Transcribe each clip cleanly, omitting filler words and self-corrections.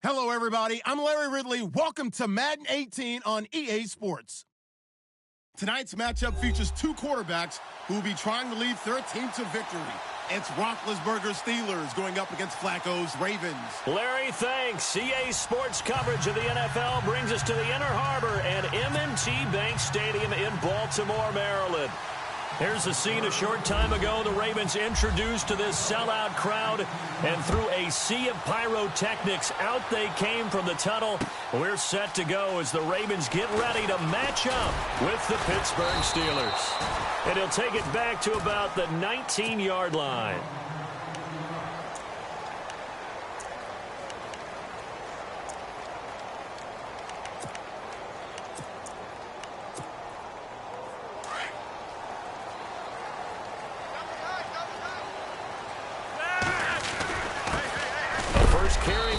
Hello, everybody. I'm Larry Ridley. Welcome to Madden 18 on EA Sports. Tonight's matchup features two quarterbacks who will be trying to lead their team to victory. It's Roethlisberger's Steelers going up against Flacco's Ravens. Larry, thanks. EA Sports coverage of the NFL brings us to the Inner Harbor and M&T Bank Stadium in Baltimore, Maryland. Here's the scene a short time ago. The Ravens introduced to this sellout crowd, and through a sea of pyrotechnics, out they came from the tunnel. We're set to go as the Ravens get ready to match up with the Pittsburgh Steelers. And he'll take it back to about the 19-yard line.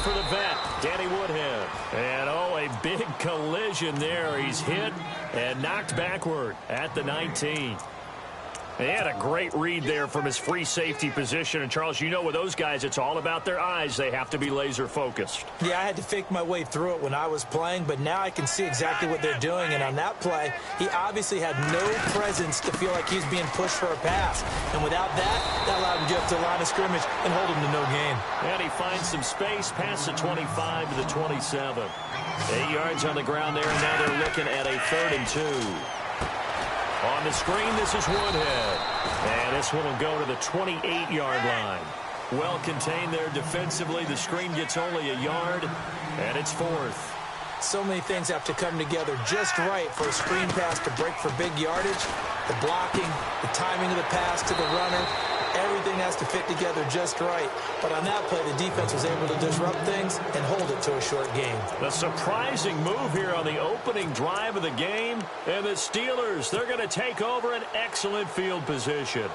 For the vet, Danny Woodhead. And, a big collision there. He's hit and knocked backward at the 19. He had a great read there from his free safety position. And, Charles, you know with those guys, it's all about their eyes. They have to be laser-focused. Yeah, I had to fake my way through it when I was playing, but now I can see exactly what they're doing. And on that play, he obviously had no presence to feel like he's being pushed for a pass. And without that allowed him to get up to the line of scrimmage and hold him to no gain. And he finds some space past the 25 to the 27. 8 yards on the ground there, and now they're looking at a 3rd and 2. On the screen, this is Woodhead. And this one will go to the 28-yard line. Well contained there defensively. The screen gets only a yard, and it's 4th. So many things have to come together just right for a screen pass to break for big yardage. The blocking, the timing of the pass to the runner, everything has to fit together just right. But on that play, the defense was able to disrupt things and hold it to a short game. A surprising move here on the opening drive of the game. And the Steelers, they're going to take over an excellent field position.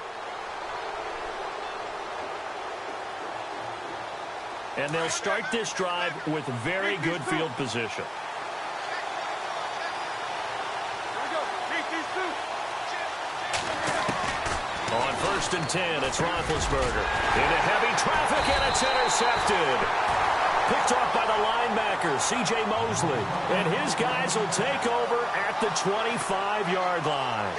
And they'll start this drive with very good field position. On 1st and 10, it's Roethlisberger. Into heavy traffic, and it's intercepted. Picked off by the linebacker, C.J. Mosley. And his guys will take over at the 25-yard line.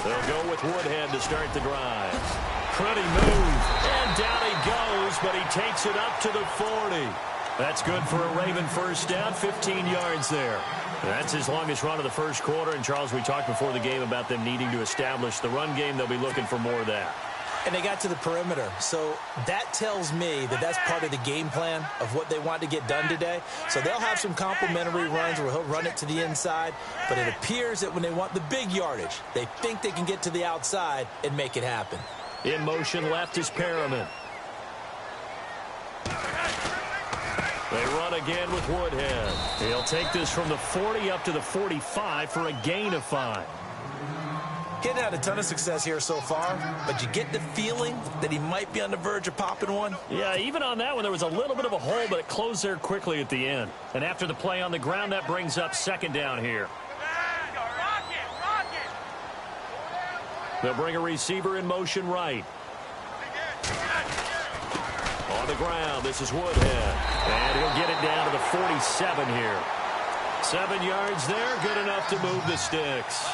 They'll go with Woodhead to start the drive. Pretty move. And down he goes, but he takes it up to the 40. That's good for a Raven first down, 15 yards there. That's his longest run of the first quarter. And, Charles, we talked before the game about them needing to establish the run game. They'll be looking for more of that. And they got to the perimeter. So that tells me that that's part of the game plan of what they want to get done today. So they'll have some complementary runs where he'll run it to the inside. But it appears that when they want the big yardage, they think they can get to the outside and make it happen. In motion left is Perriman. They run again with Woodhead. He'll take this from the 40 up to the 45 for a gain of 5. He hadn't had a ton of success here so far, but you get the feeling that he might be on the verge of popping one. Yeah, even on that one, there was a little bit of a hole, but it closed there quickly at the end. And after the play on the ground, that brings up 2nd down here. They'll bring a receiver in motion right. On the ground, this is Woodhead. And he'll get it down to the 47 here. 7 yards there, good enough to move the sticks.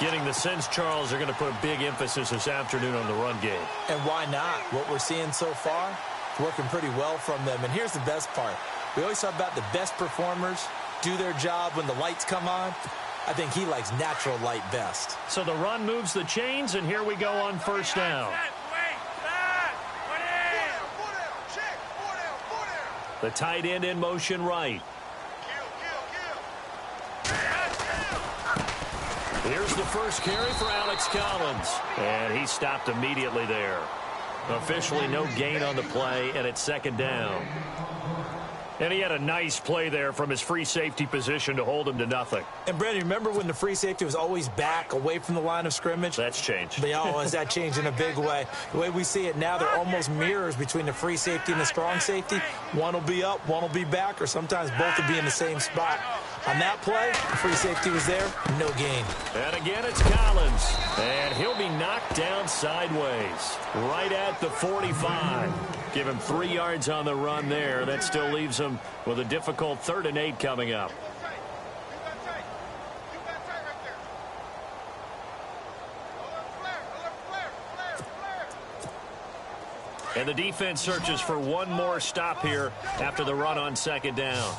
Getting the sense, Charles, they're going to put a big emphasis this afternoon on the run game. And why not? What we're seeing so far, working pretty well from them. And here's the best part. We always talk about the best performers do their job when the lights come on. I think he likes natural light best. So the run moves the chains, and here we go on 1st down. The tight end in motion right. Here's the first carry for Alex Collins. And he stopped immediately there. Officially no gain on the play, and it's 2nd down. And he had a nice play there from his free safety position to hold him to nothing. And, Brandon, remember when the free safety was always back away from the line of scrimmage? That's changed. But, has that changed in a big way? The way we see it now, they're almost mirrors between the free safety and the strong safety. One will be up, one will be back, or sometimes both will be in the same spot. On that play, the free safety was there, no gain. And again, it's Collins. And he'll be knocked down sideways, right at the 45. Give him 3 yards on the run there. That still leaves him with a difficult 3rd and 8 coming up. And the defense searches for one more stop here after the run on 2nd down.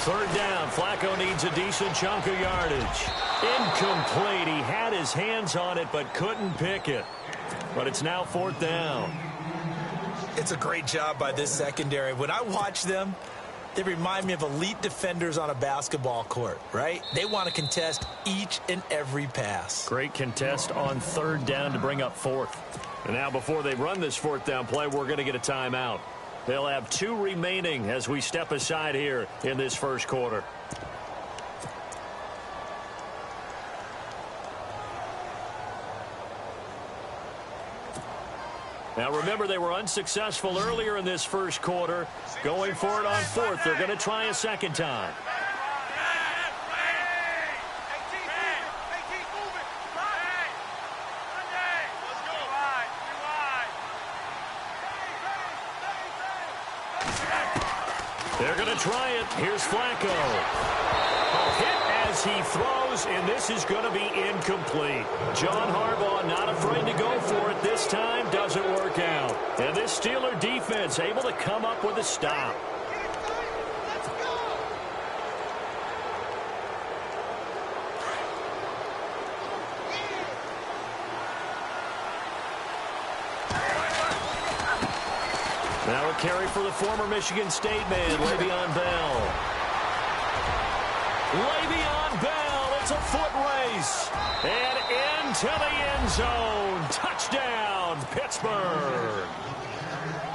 3rd down. Flacco needs a decent chunk of yardage. Incomplete. He had his hands on it but couldn't pick it. But it's now 4th down. It's a great job by this secondary. When I watch them, they remind me of elite defenders on a basketball court, right? They want to contest each and every pass. Great contest on 3rd down to bring up 4th. And now before they run this 4th down play, we're going to get a timeout. They'll have 2 remaining as we step aside here in this 1st quarter. Now remember, they were unsuccessful earlier in this 1st quarter. Going for it on 4th. They're going to try a 2nd time. They're going to try it. Here's Flacco. A hit as he throws, and this is going to be incomplete. John Harbaugh not afraid to go for it this time. Doesn't work out. And this Steeler defense able to come up with a stop. Now a carry for the former Michigan State man, Le'Veon Bell. Le'Veon Bell, it's a foot race. And into the end zone. Touchdown, Pittsburgh.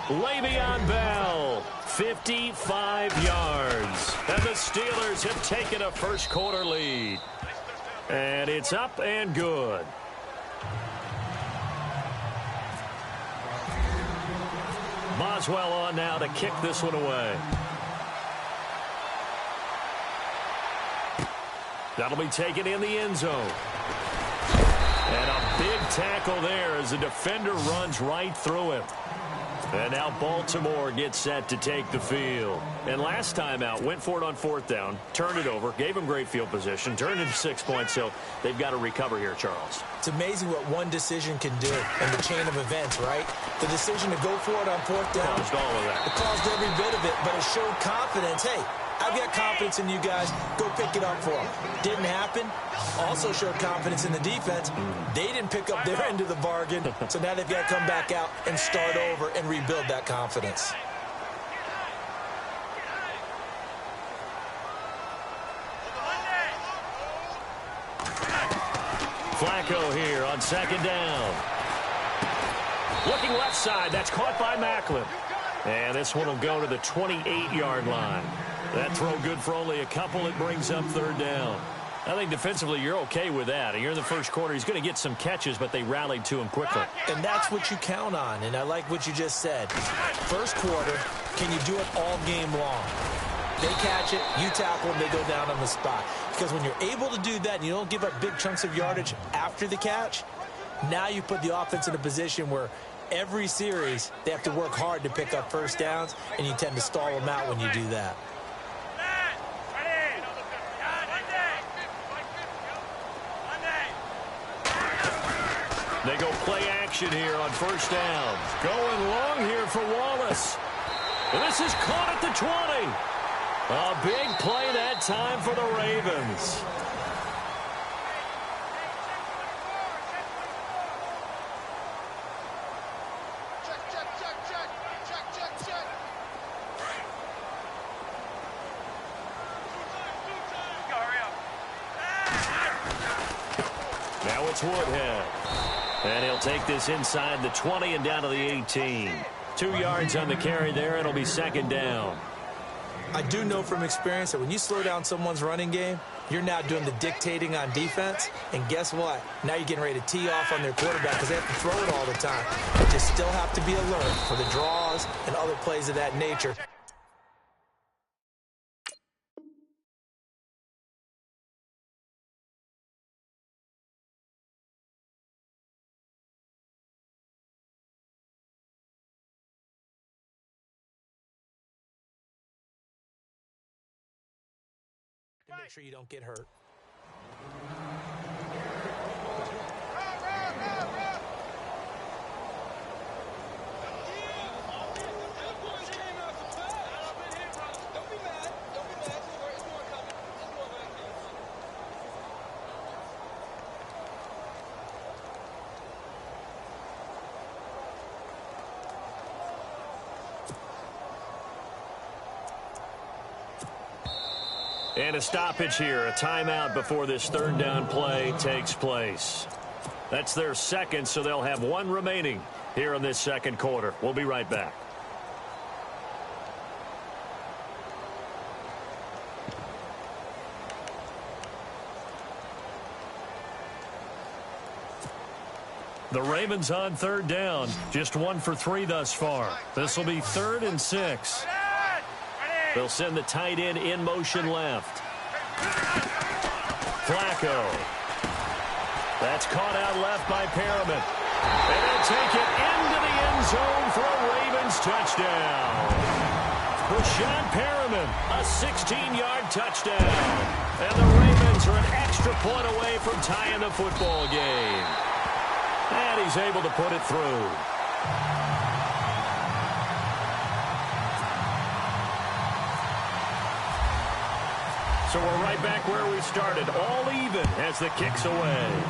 Le'Veon Bell, 55 yards. And the Steelers have taken a 1st quarter lead. And it's up and good. Boswell on now to kick this one away. That'll be taken in the end zone. And a big tackle there as the defender runs right through him. And now Baltimore gets set to take the field. And last time out, went for it on 4th down, turned it over, gave him great field position, turned into 6 points, so they've got to recover here, Charles. It's amazing what one decision can do in the chain of events, right? The decision to go for it on 4th down. Caused all of that. It caused every bit of it, but it showed confidence. Hey, I've got confidence in you guys. Go pick it up for them. Didn't happen. Also showed confidence in the defense. They didn't pick up their end of the bargain, so now they've got to come back out and start over and rebuild that confidence. Flacco here on 2nd down. Looking left side. That's caught by Macklin. And this one will go to the 28-yard line. That throw good for only a couple. It brings up 3rd down. I think defensively you're okay with that. You're in the 1st quarter. He's going to get some catches, but they rallied to him quickly. And that's what you count on, and I like what you just said. 1st quarter, can you do it all game long? They catch it, you tackle them, they go down on the spot. Because when you're able to do that and you don't give up big chunks of yardage after the catch, now you put the offense in a position where every series they have to work hard to pick up 1st downs, and you tend to stall them out when you do that. They go play action here on 1st down. Going long here for Wallace. And this is caught at the 20. A big play that time for the Ravens. it's Woodhead. And he'll take this inside the 20 and down to the 18. 2 yards on the carry there. It'll be second down. I do know from experience that when you slow down someone's running game, you're now doing the dictating on defense. And guess what? Now you're getting ready to tee off on their quarterback because they have to throw it all the time. But you still have to be alert for the draws and other plays of that nature. Make sure you don't get hurt. And a stoppage here, a timeout before this third down play takes place. That's their second, so they'll have one remaining here in this second quarter. We'll be right back. The Ravens on third down, just 1 for 3 thus far. This will be 3rd and 6. They'll send the tight end in motion left. Flacco. That's caught out left by Perriman. And they'll take it into the end zone for a Ravens touchdown. Rashad Perriman, a 16-yard touchdown. And the Ravens are an extra point away from tying the football game. And he's able to put it through. So we're right back where we started, all even as the kick's away.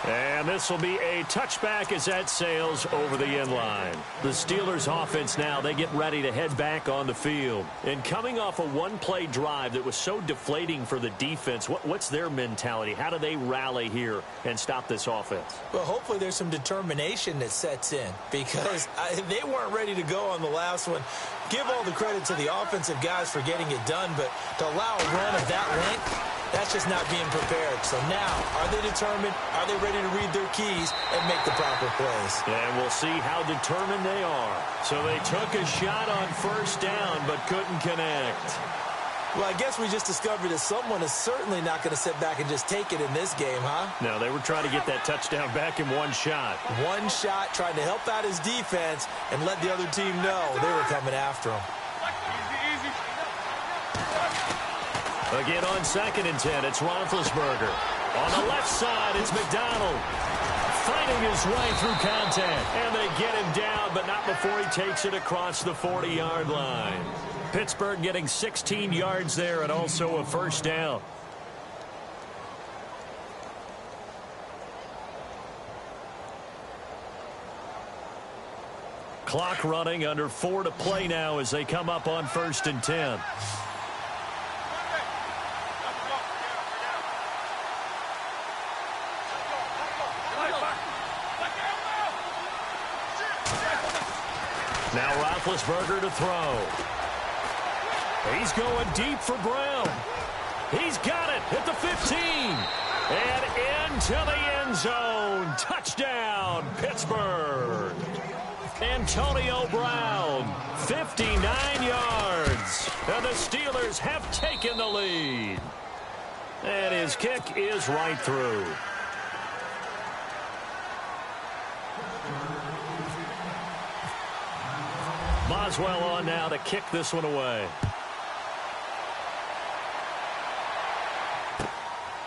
And this will be a touchback as that sails over the end line. The Steelers offense now, they get ready to head back on the field. And coming off a one-play drive that was so deflating for the defense, what's their mentality? How do they rally here and stop this offense? Well, hopefully there's some determination that sets in because they weren't ready to go on the last one. Give all the credit to the offensive guys for getting it done, but to allow a run of that length, that's just not being prepared. So now, are they determined? Are they ready to read their keys and make the proper plays? And we'll see how determined they are. So they took a shot on first down but couldn't connect. Well, I guess we just discovered that someone is certainly not going to sit back and just take it in this game, huh? No, they were trying to get that touchdown back in one shot. One shot, trying to help out his defense and let the other team know they were coming after him. Again on 2nd and 10, it's Roethlisberger. On the left side, it's McDonald. Fighting his way through contact. And they get him down, but not before he takes it across the 40-yard line. Pittsburgh getting 16 yards there and also a first down. Clock running, under 4 to play now as they come up on 1st and 10. Now Roethlisberger to throw. He's going deep for Brown. He's got it at the 15. And into the end zone. Touchdown, Pittsburgh. Antonio Brown, 59 yards. And the Steelers have taken the lead. And his kick is right through. Boswell on now to kick this one away.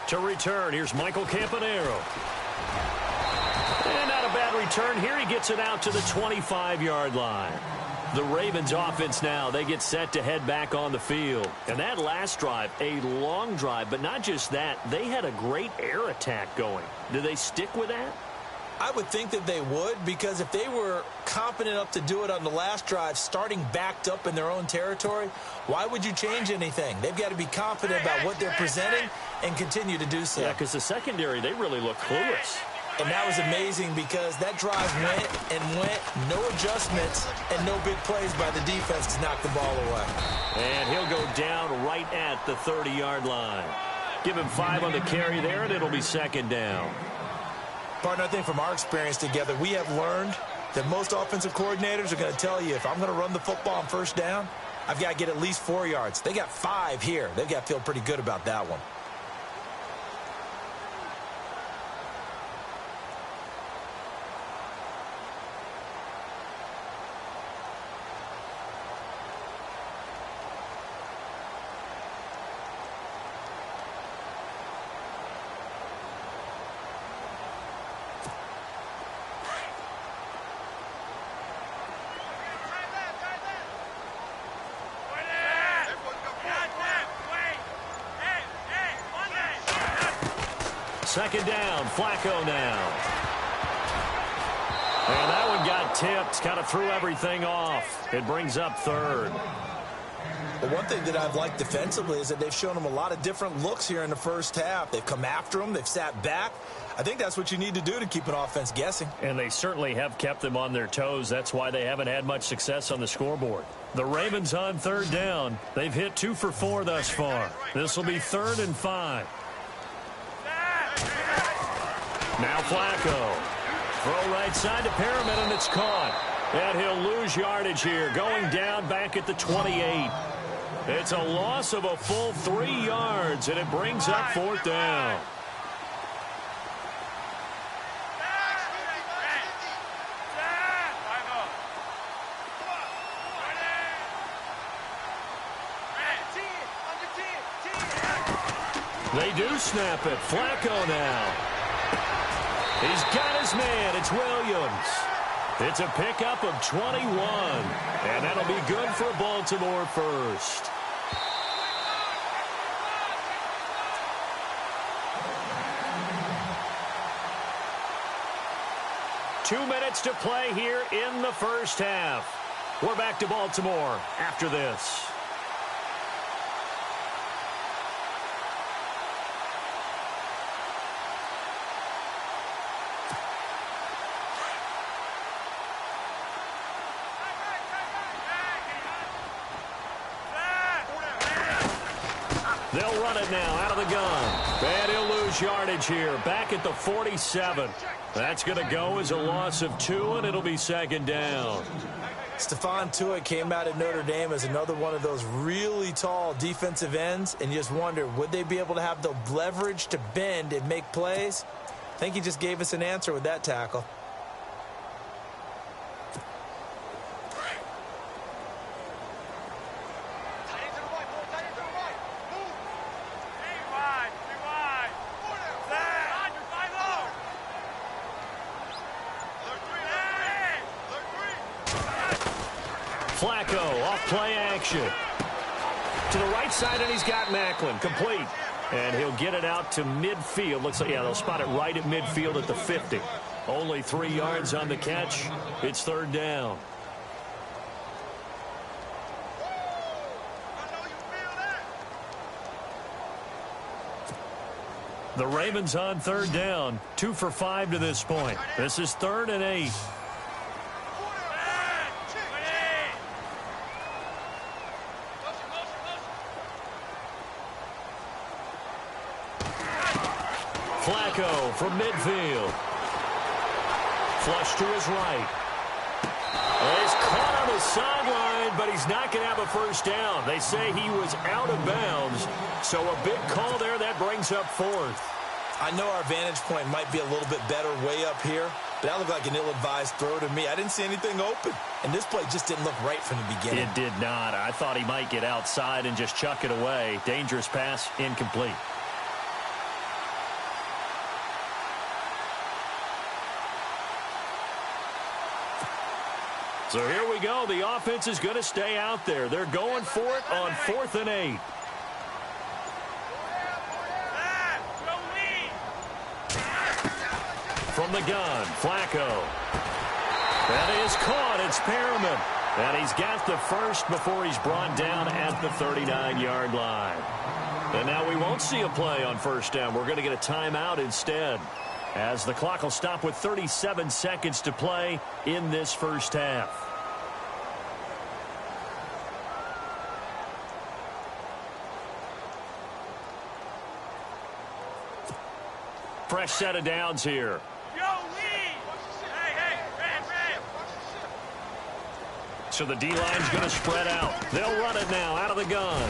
To return, here's Michael Campanaro. And not a bad return here. He gets it out to the 25-yard line. The Ravens offense now, they get set to head back on the field. And that last drive, a long drive, but not just that. They had a great air attack going. Do they stick with that? I would think that they would, because if they were confident enough to do it on the last drive, starting backed up in their own territory, why would you change anything? They've got to be confident about what they're presenting and continue to do so. Yeah, because the secondary, they really look clueless. And that was amazing because that drive went and went, no adjustments, and no big plays by the defense to knock the ball away. And he'll go down right at the 30-yard line. Give him 5 on the carry there, and it'll be second down. Partner, I think from our experience together, we have learned that most offensive coordinators are going to tell you, if I'm going to run the football on first down, I've got to get at least 4 yards. They got 5 here. They've got to feel pretty good about that one. Second down, Flacco now. And that one got tipped, kind of threw everything off. It brings up third. Well, one thing that I've liked defensively is that they've shown them a lot of different looks here in the first half. They've come after them. They've sat back. I think that's what you need to do to keep an offense guessing. And they certainly have kept them on their toes. That's why they haven't had much success on the scoreboard. The Ravens on third down. They've hit 2 for 4 thus far. This will be 3rd and 5. Now Flacco. Throw right side to Perriman, and it's caught. And he'll lose yardage here, going down back at the 28. It's a loss of a full 3 yards, and it brings up 4th down. They do snap it. Flacco now. He's got his man. It's Williams. It's a pickup of 21. And that'll be good for Baltimore first. Two minutes to play here in the first half. We're back to Baltimore after this. They'll run it now out of the gun. And he'll lose yardage here. Back at the 47. That's going to go as a loss of 2, and it'll be second down. Stephon Tuitt came out at Notre Dame as another one of those really tall defensive ends, and you just wonder, would they be able to have the leverage to bend and make plays? I think he just gave us an answer with that tackle. Flacco off play action. To the right side, and he's got Macklin. Complete. And he'll get it out to midfield. Looks like, yeah, they'll spot it right at midfield at the 50. Only 3 yards on the catch. It's third down. The Ravens on third down. 2 for 5 to this point. This is 3rd and 8. Flacco from midfield. Flush to his right. He's caught on the sideline, but he's not going to have a first down. They say he was out of bounds, so a big call there. That brings up 4th. I know our vantage point might be a little bit better way up here, but that looked like an ill-advised throw to me. I didn't see anything open, and this play just didn't look right from the beginning. It did not. I thought he might get outside and just chuck it away. Dangerous pass, incomplete. So here we go. The offense is going to stay out there. They're going for it on 4th and 8. from the gun. Flacco. That is caught. It's Perriman. And he's got the first before he's brought down at the 39-yard line. And now we won't see a play on first down. We're going to get a timeout instead, as the clock will stop with 37 seconds to play in this first half. Fresh set of downs here. So the D-line's going to spread out. They'll run it now out of the gun.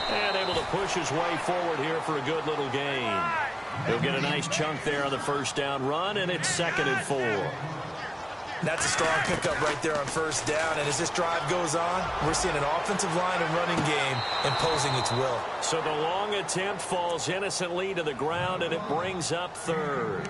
And able to push his way forward here for a good little gain. He'll get a nice chunk there on the first down run, and it's 2nd and 4. That's a strong pickup right there on first down. And as this drive goes on, we're seeing an offensive line and running game imposing its will. So the long attempt falls innocently to the ground, and it brings up 3rd.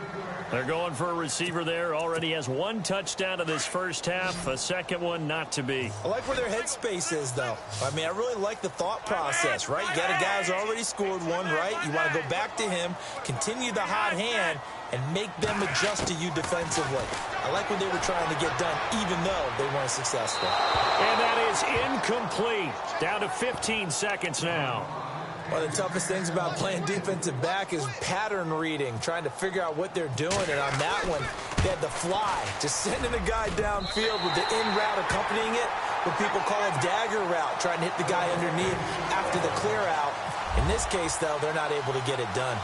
They're going for a receiver there. Already has 1 touchdown in this first half. A second one not to be. I like where their headspace is, though. I mean, I really like the thought process, right? You got a guy who's already scored one, right? You want to go back to him, continue the hot hand, and make them adjust to you defensively. I like what they were trying to get done, even though they weren't successful. And that is incomplete. Down to 15 seconds now. One of the toughest things about playing defensive back is pattern reading, trying to figure out what they're doing. And on that one, they had the fly, just sending a guy downfield with the in route accompanying it, what people call a dagger route, trying to hit the guy underneath after the clear out. In this case, though, they're not able to get it done.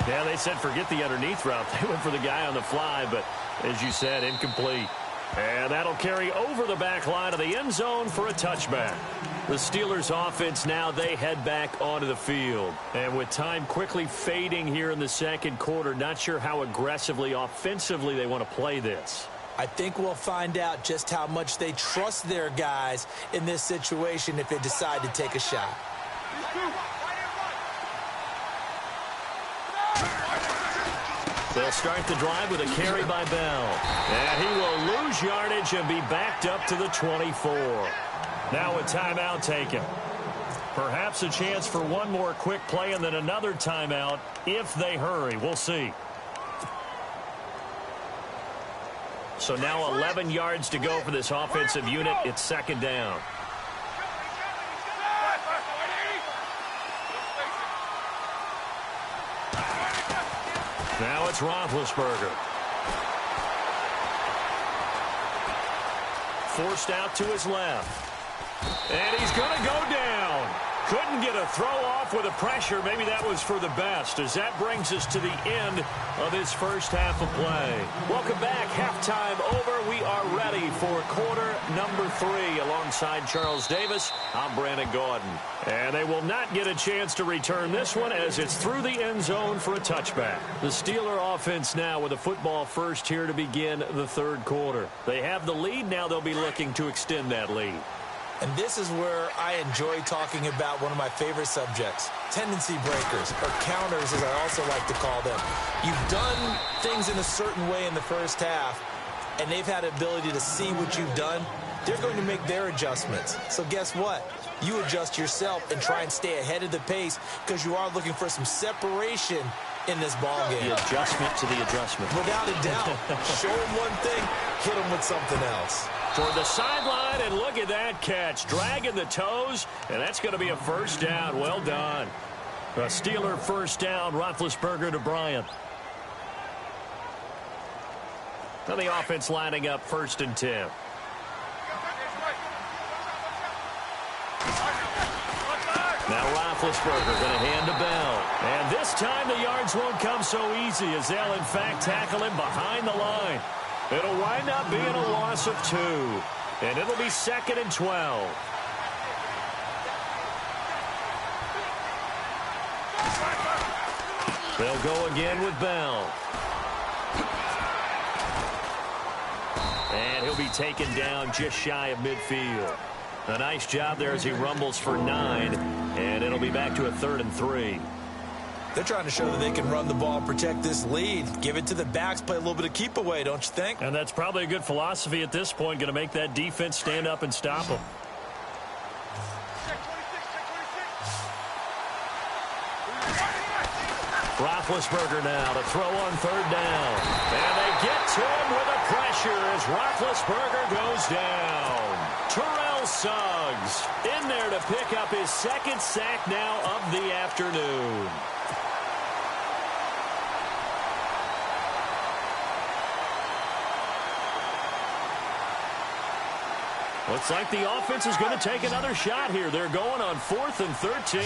Yeah, they said forget the underneath route. They went for the guy on the fly, but as you said, incomplete. And that'll carry over the back line of the end zone for a touchback. The Steelers offense now, they head back onto the field. And with time quickly fading here in the second quarter, not sure how aggressively, offensively they want to play this. I think we'll find out just how much they trust their guys in this situation if they decide to take a shot. They'll start the drive with a carry by Bell. And he will lose yardage and be backed up to the 24. Now a timeout taken. Perhaps a chance for one more quick play and then another timeout if they hurry. We'll see. So now 11 yards to go for this offensive unit. It's 2nd down. Now it's Roethlisberger. Forced out to his left. And he's going to go down. Couldn't get a throw off with the pressure. Maybe that was for the best, as that brings us to the end of this first half of play. Welcome back. Halftime over. We are ready for quarter number 3. Alongside Charles Davis, I'm Brandon Gaudin. And they will not get a chance to return this one, as it's through the end zone for a touchback. The Steeler offense now with a football first here to begin the third quarter. They have the lead. Now they'll be looking to extend that lead. And this is where I enjoy talking about one of my favorite subjects, tendency breakers, or counters as I also like to call them. You've done things in a certain way in the first half, and they've had the ability to see what you've done. They're going to make their adjustments. So guess what? You adjust yourself and try and stay ahead of the pace, because you are looking for some separation in this ball game. The adjustment to the adjustment. Without a doubt. Show them one thing, hit them with something else. Toward the sideline, and look at that catch. Dragging the toes, and that's going to be a first down. Well done. A Steeler first down, Roethlisberger to Bryant. Now the offense lining up 1st and 10. Now Roethlisberger going to hand to Bell. And this time the yards won't come so easy, as they'll in fact tackle him behind the line. It'll wind up being a loss of 2. And it'll be 2nd and 12. They'll go again with Bell. And he'll be taken down just shy of midfield. A nice job there as he rumbles for 9. And it'll be back to a 3rd and 3. They're trying to show that they can run the ball and protect this lead. Give it to the backs, play a little bit of keep away, don't you think? And that's probably a good philosophy at this point, going to make that defense stand up and stop them. Roethlisberger now to throw on 3rd down. to him with the pressure as Roethlisberger goes down. Terrell Suggs in there to pick up his second sack now of the afternoon. Looks like the offense is going to take another shot here. They're going on 4th and 13.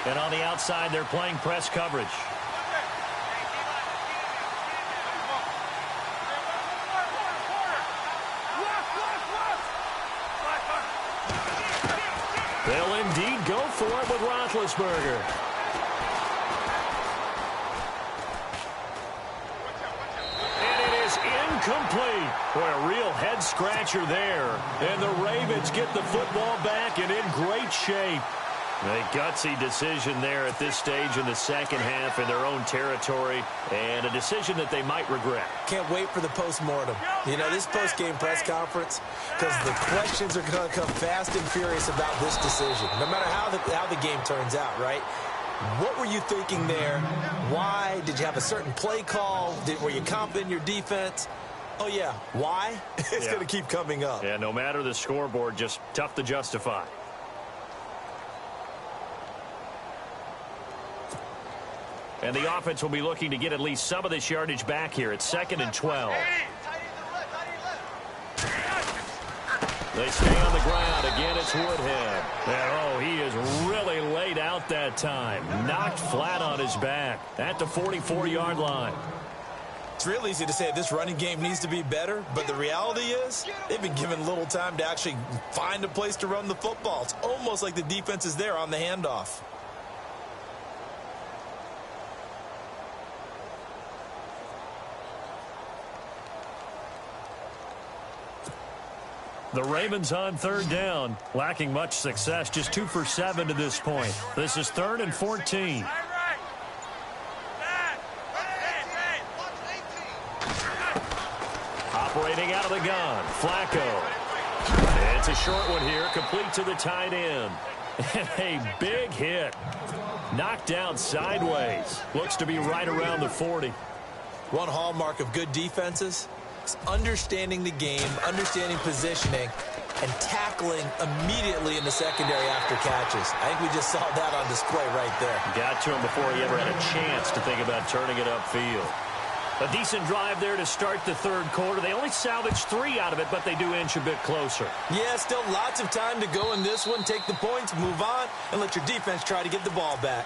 And on the outside, they're playing press coverage. They'll indeed go for it with Roethlisberger. Incomplete. Boy, a real head-scratcher there. And the Ravens get the football back and in great shape. A gutsy decision there at this stage in the second half in their own territory, and a decision that they might regret. Can't wait for the post-mortem. You know, this post-game press conference, because the questions are going to come fast and furious about this decision, no matter how the game turns out, right? What were you thinking there? Why? Did you have a certain play call? Were you confident in your defense? Oh, yeah. Why? It's going to keep coming up. Yeah, no matter the scoreboard, just tough to justify. And the offense will be looking to get at least some of this yardage back here. It's 2nd and 12. They stay on the ground. Again, it's Woodhead. And, he is really laid out that time. Knocked flat on his back at the 44-yard line. It's real easy to say this running game needs to be better, but the reality is they've been given little time to actually find a place to run the football. It's almost like the defense is there on the handoff. The Ravens on 3rd down, lacking much success, just 2 for 7 to this point. This is 3rd and 14. Operating out of the gun, Flacco. It's a short one here, complete to the tight end. And a big hit. Knocked down sideways. Looks to be right around the 40. One hallmark of good defenses is understanding the game, understanding positioning, and tackling immediately in the secondary after catches. I think we just saw that on display right there. Got to him before he ever had a chance to think about turning it upfield. A decent drive there to start the 3rd quarter. They only salvaged 3 out of it, but they do inch a bit closer. Yeah, still lots of time to go in this one. Take the points, move on, and let your defense try to get the ball back.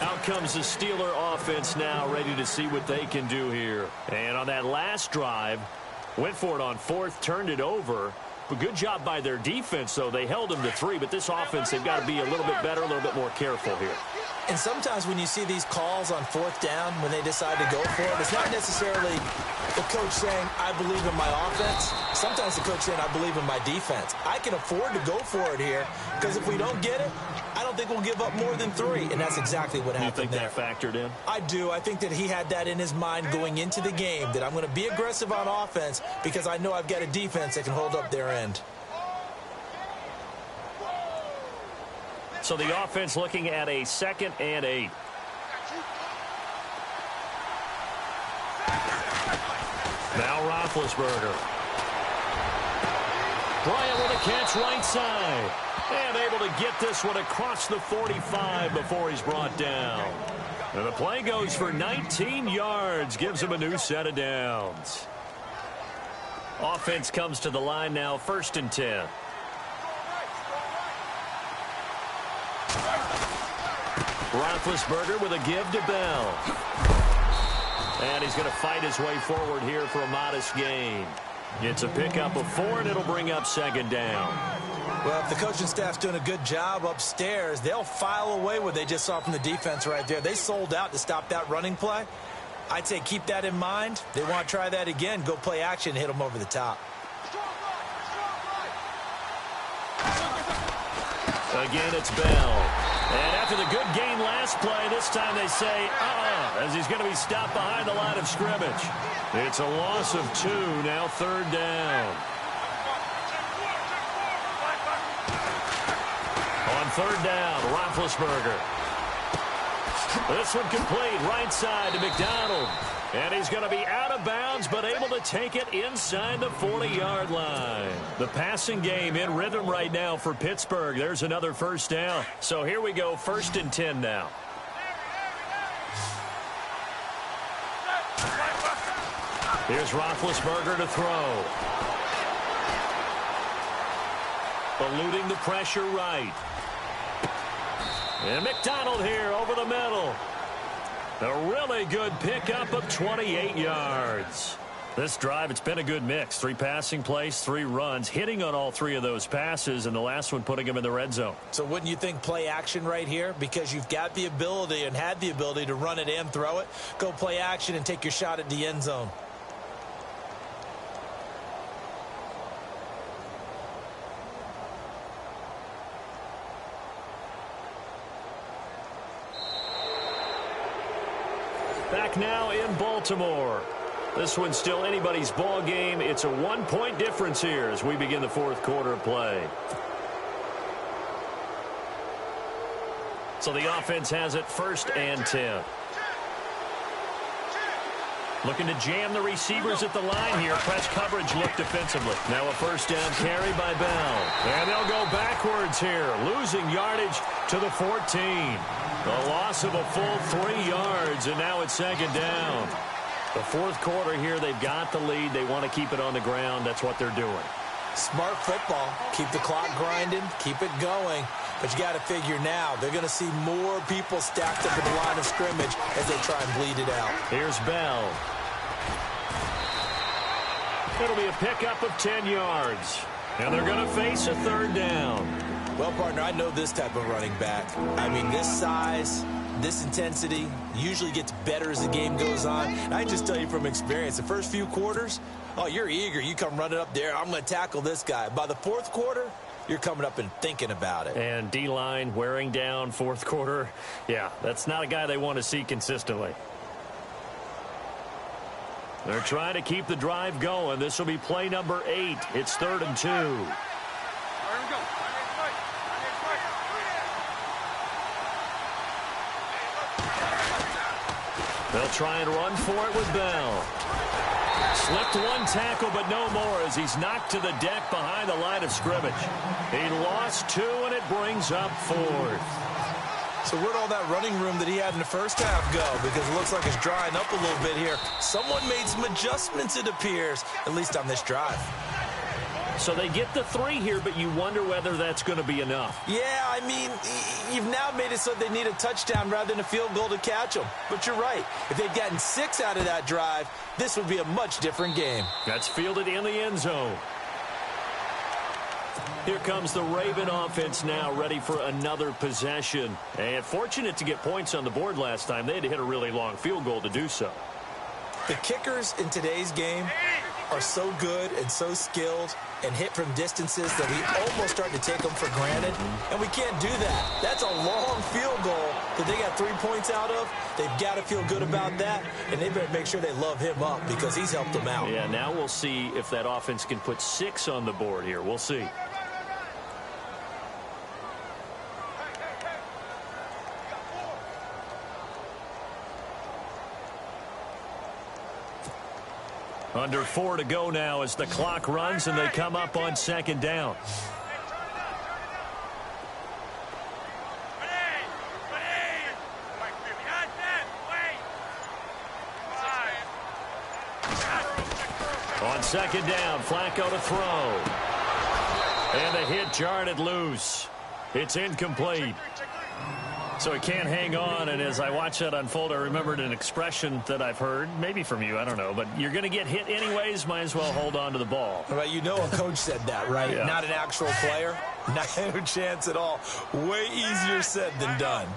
Out comes the Steeler offense now, ready to see what they can do here. And on that last drive, went for it on 4th, turned it over. But good job by their defense, though. They held them to 3, but this offense, they've got to be a little bit better, a little bit more careful here. And sometimes when you see these calls on 4th down, when they decide to go for it, it's not necessarily the coach saying, I believe in my offense. Sometimes the coach saying, I believe in my defense. I can afford to go for it here, because if we don't get it, I don't think we'll give up more than 3. And that's exactly what happened there. You think that factored in? I do. I think that he had that in his mind going into the game, that I'm going to be aggressive on offense because I know I've got a defense that can hold up their end. So the offense looking at a 2nd and 8. Now Roethlisberger. Bryant with a catch right side. And able to get this one across the 45 before he's brought down. And the play goes for 19 yards. Gives him a new set of downs. Offense comes to the line now, 1st and 10. Roethlisberger with a give to Bell. And he's going to fight his way forward here for a modest gain. It's a pickup of 4, and it'll bring up 2nd down. Well, if the coaching staff's doing a good job upstairs, they'll file away what they just saw from the defense right there. They sold out to stop that running play. I'd say keep that in mind. They want to try that again. Go play action, hit them over the top. Again, it's Bell. And after the good game last play, this time they say, as he's going to be stopped behind the line of scrimmage. It's a loss of 2, now 3rd down. On 3rd down, Roethlisberger. This one complete, right side to McDonald. And he's going to be out of bounds, but able to take it inside the 40-yard line. The passing game in rhythm right now for Pittsburgh. There's another first down. So here we go, 1st and 10 now. Here's Roethlisberger to throw. Eluding the pressure right. And McDonald here over the middle. A really good pickup of 28 yards. This drive, it's been a good mix. 3 passing plays, 3 runs, hitting on all 3 of those passes, and the last one putting him in the red zone. So wouldn't you think play action right here? Because you've got the ability and had the ability to run it and throw it. Go play action and take your shot at the end zone. Back now in Baltimore. This one's still anybody's ball game. It's a 1-point difference here as we begin the 4th quarter of play. So the offense has it 1st and 10. Looking to jam the receivers at the line here. Press coverage look defensively. Now a 1st down carry by Bell. And they'll go backwards here. Losing yardage to the 14. A loss of a full 3 yards, and now it's 2nd down. The 4th quarter here, they've got the lead. They want to keep it on the ground. That's what they're doing. Smart football. Keep the clock grinding. Keep it going. But you got to figure now, they're going to see more people stacked up in the line of scrimmage as they try and bleed it out. Here's Bell. It'll be a pickup of 10 yards. And they're going to face a 3rd down. Well, partner, I know this type of running back. I mean, this size, this intensity usually gets better as the game goes on. And I just tell you from experience, the first few quarters, oh, you're eager. You come running up there. I'm going to tackle this guy. By the 4th quarter, you're coming up and thinking about it. And D-line wearing down 4th quarter. Yeah, that's not a guy they want to see consistently. They're trying to keep the drive going. This will be play number 8. It's 3rd and 2. They'll try and run for it with Bell. Slipped 1 tackle, but no more as he's knocked to the deck behind the line of scrimmage. He lost 2, and it brings up 4th. So where'd all that running room that he had in the first half go? Because it looks like it's drying up a little bit here. Someone made some adjustments, it appears, at least on this drive. So they get the 3 here, but you wonder whether that's going to be enough. Yeah, I mean, you've now made it so they need a touchdown rather than a field goal to catch them. But you're right. If they'd gotten 6 out of that drive, this would be a much different game. That's fielded in the end zone. Here comes the Raven offense now, ready for another possession. And fortunate to get points on the board last time. They had to hit a really long field goal to do so. The kickers in today's game are so good and so skilled and hit from distances that we almost start to take them for granted, and we can't do that. That's a long field goal that they got 3 points out of. They've got to feel good about that, and they better make sure they love him up because he's helped them out. Yeah, now we'll see if that offense can put 6 on the board here. We'll see. Under 4 to go now as the clock runs and they come up on 2nd down. On 2nd down, Flacco to throw. And the hit jarred it loose. It's incomplete. So he can't hang on, and as I watch that unfold, I remembered an expression that I've heard, maybe from you, I don't know, but you're going to get hit anyways, might as well hold on to the ball. Well, you know a coach said that, right? Yeah. Not an actual player. No chance at all. Way easier said than done.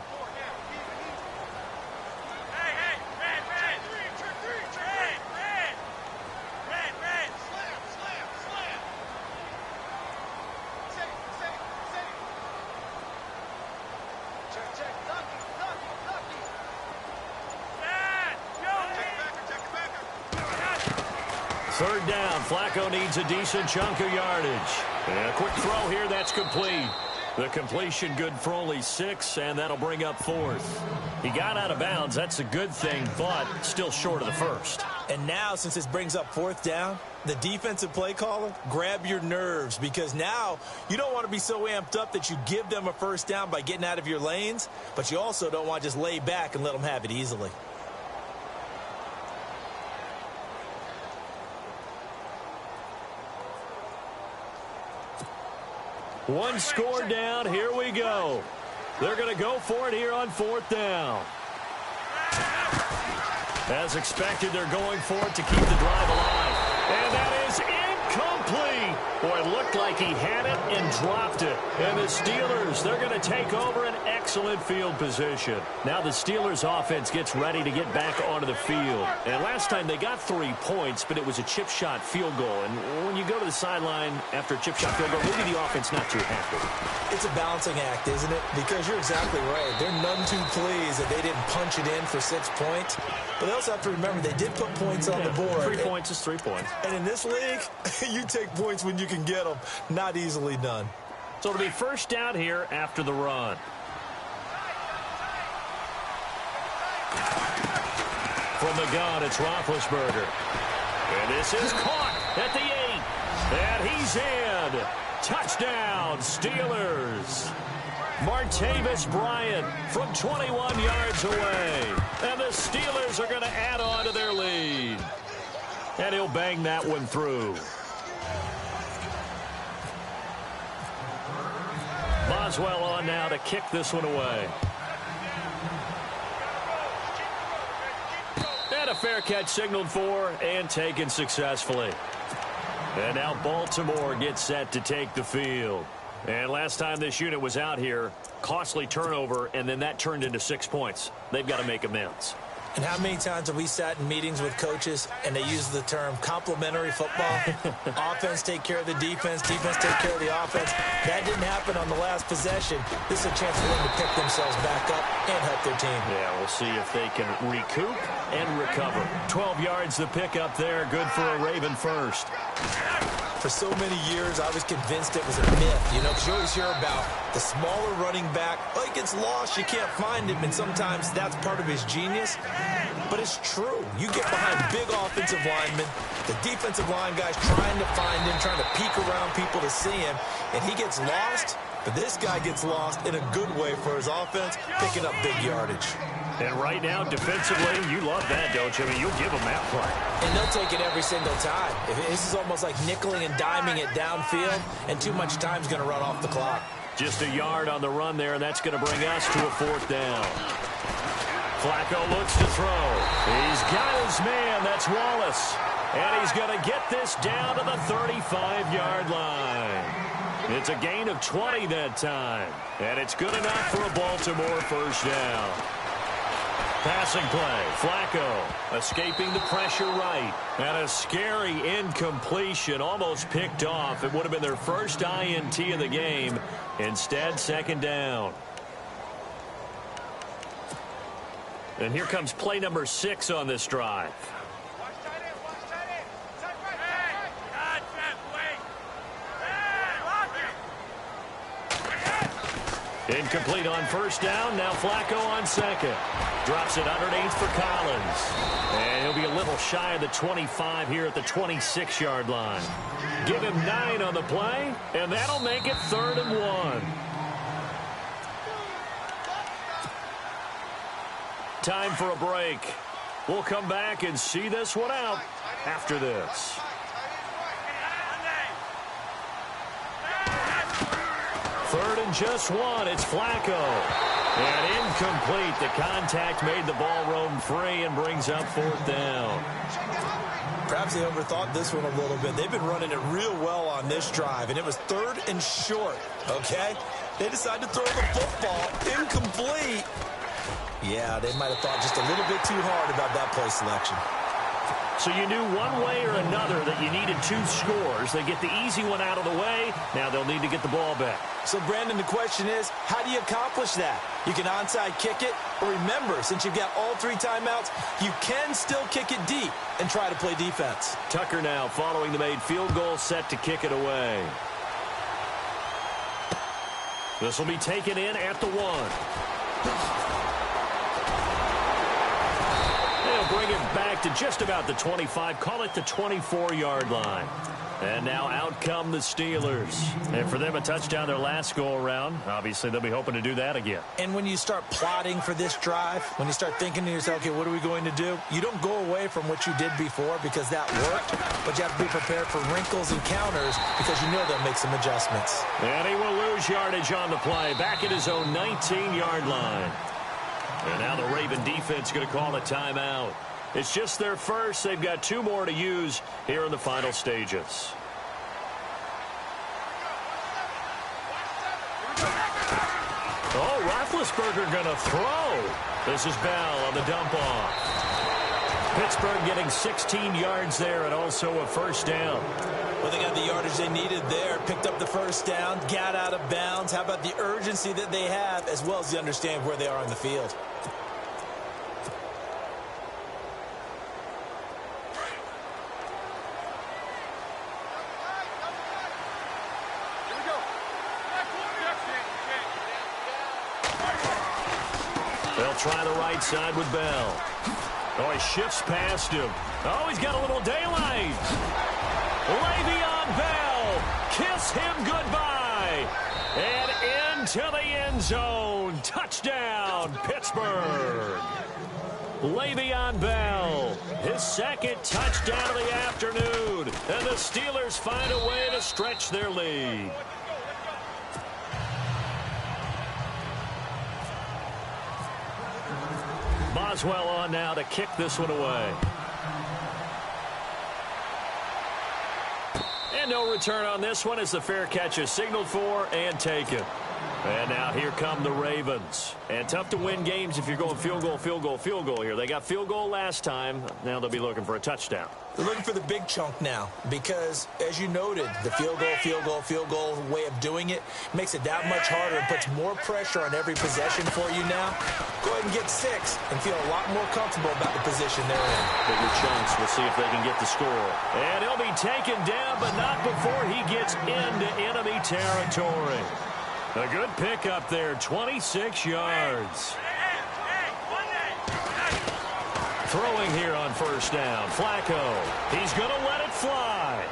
Third down, Flacco needs a decent chunk of yardage. And a quick throw here, that's complete. The completion good for only 6, and that'll bring up 4th. He got out of bounds. That's a good thing, but still short of the first. And now, since this brings up 4th down, the defensive play caller, grab your nerves, because now you don't want to be so amped up that you give them a first down by getting out of your lanes, but you also don't want to just lay back and let them have it easily. One score down. Here we go. They're going to go for it here on 4th down. As expected, they're going for it to keep the drive alive. And that is incomplete. Boy, it looked like he had it and dropped it. And the Steelers, they're going to take over an excellent field position. Now the Steelers offense gets ready to get back onto the field. And last time they got 3 points, but it was a chip shot field goal. And when you go to the sideline after a chip shot field goal, maybe the offense not too happy. It's a balancing act, isn't it? Because you're exactly right. They're none too pleased that they didn't punch it in for 6 points. But they also have to remember they did put points on the board. 3 points is 3 points. And in this league, you take points when you can get them. Not easily done. So it'll be first down here after the run. From the gun, it's Roethlisberger. And this is caught at the 8. And he's in. Touchdown, Steelers. Martavis Bryant from 21 yards away. And the Steelers are going to add on to their lead. And he'll bang that one through. Boswell on now to kick this one away. And a fair catch signaled for and taken successfully. And now Baltimore gets set to take the field. And last time this unit was out here, costly turnover, and then that turned into 6 points. They've got to make amends. And how many times have we sat in meetings with coaches and they use the term complementary football? Offense take care of the defense, defense take care of the offense. That didn't happen on the last possession. This is a chance for them to pick themselves back up and help their team. Yeah, we'll see if they can recoup and recover. 12 yards the pick up there. Good for a Raven first. For so many years, I was convinced it was a myth, you know, because you always hear about the smaller running back. Oh, he gets lost, you can't find him, and sometimes that's part of his genius. But it's true. You get behind big offensive linemen, the defensive line guys trying to find him, trying to peek around people to see him, and he gets lost. But this guy gets lost in a good way for his offense, picking up big yardage. And right now, defensively, you love that, don't you? I mean, you'll give them that play. And they'll take it every single time. This is almost like nickeling and diming it downfield, and too much time's going to run off the clock. Just a yard on the run there, and that's going to bring us to a 4th down. Flacco looks to throw. He's got his man. That's Wallace. And he's going to get this down to the 35-yard line. It's a gain of 20 that time. And it's good enough for a Baltimore first down. Passing play, Flacco escaping the pressure right. And a scary incompletion, almost picked off. It would have been their first INT of the game. Instead, second down. And here comes play number 6 on this drive. Incomplete on first down. Now Flacco on second. Drops it underneath for Collins. And he'll be a little shy of the 25 here at the 26-yard line. Give him 9 on the play, and that'll make it 3rd and 1. Time for a break. We'll come back and see this one out after this. Third and just 1. It's Flacco. And incomplete. The contact made the ball roam free and brings up 4th down. Perhaps they overthought this one a little bit. They've been running it real well on this drive, and it was 3rd and short, okay? They decided to throw the football incomplete. Yeah, they might have thought just a little bit too hard about that play selection. So you knew one way or another that you needed 2 scores. They get the easy one out of the way. Now they'll need to get the ball back. So, Brandon, the question is, how do you accomplish that? You can onside kick it, or remember, since you've got all 3 timeouts, you can still kick it deep and try to play defense. Tucker now following the made field goal, set to kick it away. This will be taken in at the 1. They'll bring it back to just about the 25. Call it the 24-yard line. And now out come the Steelers. And for them, a touchdown their last go-around. Obviously, they'll be hoping to do that again. And when you start plotting for this drive, when you start thinking to yourself, okay, what are we going to do? You don't go away from what you did before because that worked, but you have to be prepared for wrinkles and counters because you know they'll make some adjustments. And he will lose yardage on the play, back at his own 19-yard line. And now the Raven defense going to call a timeout. It's just their first. They've got 2 more to use here in the final stages. Oh, Roethlisberger going to throw. This is Bell on the dump off. Pittsburgh getting 16 yards there and also a first down. Well, they got the yardage they needed there, picked up the first down, got out of bounds. How about the urgency that they have as well as the understanding where they are on the field? They'll try the right side with Bell. Oh, he shifts past him. Oh, he's got a little daylight. Le'Veon Bell, kiss him goodbye. And into the end zone. Touchdown, Pittsburgh. Le'Veon Bell, his second touchdown of the afternoon. And the Steelers find a way to stretch their lead. Boswell on now to kick this one away. And no return on this one as the fair catch is signaled for and taken. And now here come the Ravens. And tough to win games if you're going field goal, field goal, field goal here. They got field goal last time. Now they'll be looking for a touchdown. They're looking for the big chunk now because, as you noted, the field goal way of doing it makes it that much harder and puts more pressure on every possession for you now. Go ahead and get 6 and feel a lot more comfortable about the position they're in. Bigger chunks. We'll see if they can get the score. And he'll be taken down, but not before he gets into enemy territory. A good pickup there, 26 yards. Throwing here on first down, Flacco. He's going to let it fly.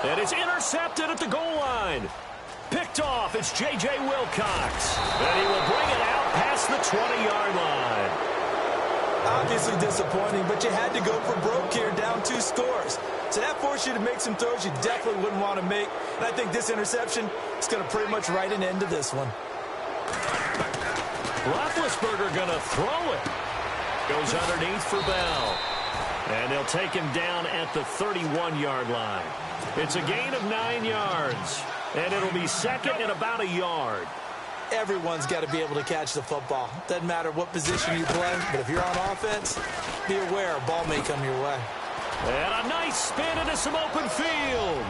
And it's intercepted at the goal line. Picked off, it's J.J. Wilcox. And he will bring it out past the 20-yard line. Obviously disappointing, but you had to go for broke here, down 2 scores. So that forced you to make some throws you definitely wouldn't want to make. And I think this interception is going to pretty much write an end to this one. Roethlisberger going to throw it. Goes underneath for Bell. And they'll take him down at the 31-yard line. It's a gain of 9 yards. And it'll be second and about a yard. Everyone's got to be able to catch the football. Doesn't matter what position you play, but if you're on offense, be aware a ball may come your way. And a nice spin into some open field.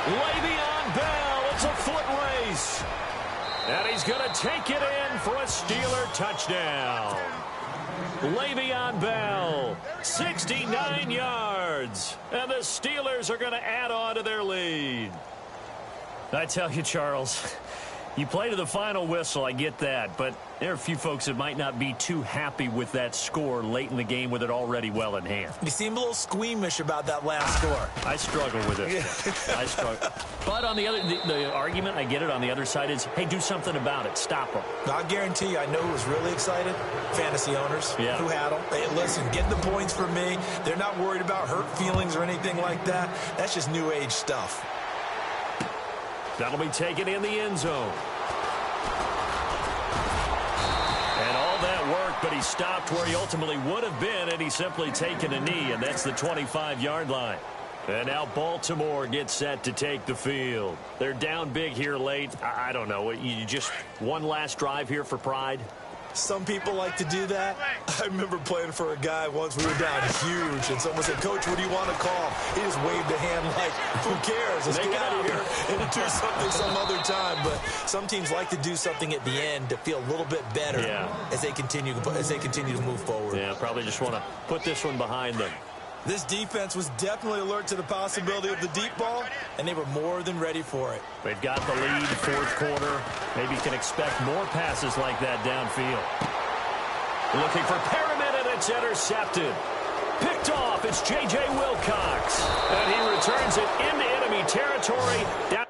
Le'Veon Bell, it's a foot race. And he's going to take it in for a Steeler touchdown. Le'Veon Bell, 69 yards. And the Steelers are going to add on to their lead. I tell you, Charles, you play to the final whistle, I get that, but there are a few folks that might not be too happy with that score late in the game with it already well in hand. You seem a little squeamish about that last score. I struggle with it. I struggle. But on the other, the argument, I get it, on the other side is, hey, do something about it. Stop them. I guarantee you, I know who was really excited. Fantasy owners who had them. Hey, listen, get the points for me. They're not worried about hurt feelings or anything like that. That's just new age stuff. That'll be taken in the end zone. And all that work, but he stopped where he ultimately would have been, and he's simply taken a knee, and that's the 25-yard line. And now Baltimore gets set to take the field. They're down big here late. I don't know. You just one last drive here for pride? Some people like to do that. I remember playing for a guy once. We were down huge, and someone said, Coach, what do you want to call? He just waved a hand like, who cares? Let's get out of here and do something some other time. But some teams like to do something at the end to feel a little bit better as they continue to move forward. Yeah, probably just want to put this one behind them. This defense was definitely alert to the possibility of the deep ball, and they were more than ready for it. They've got the lead, fourth quarter. Maybe can expect more passes like that downfield. Looking for Pyramid, and it's intercepted. Picked off, it's J.J. Wilcox. And he returns it into enemy territory. Down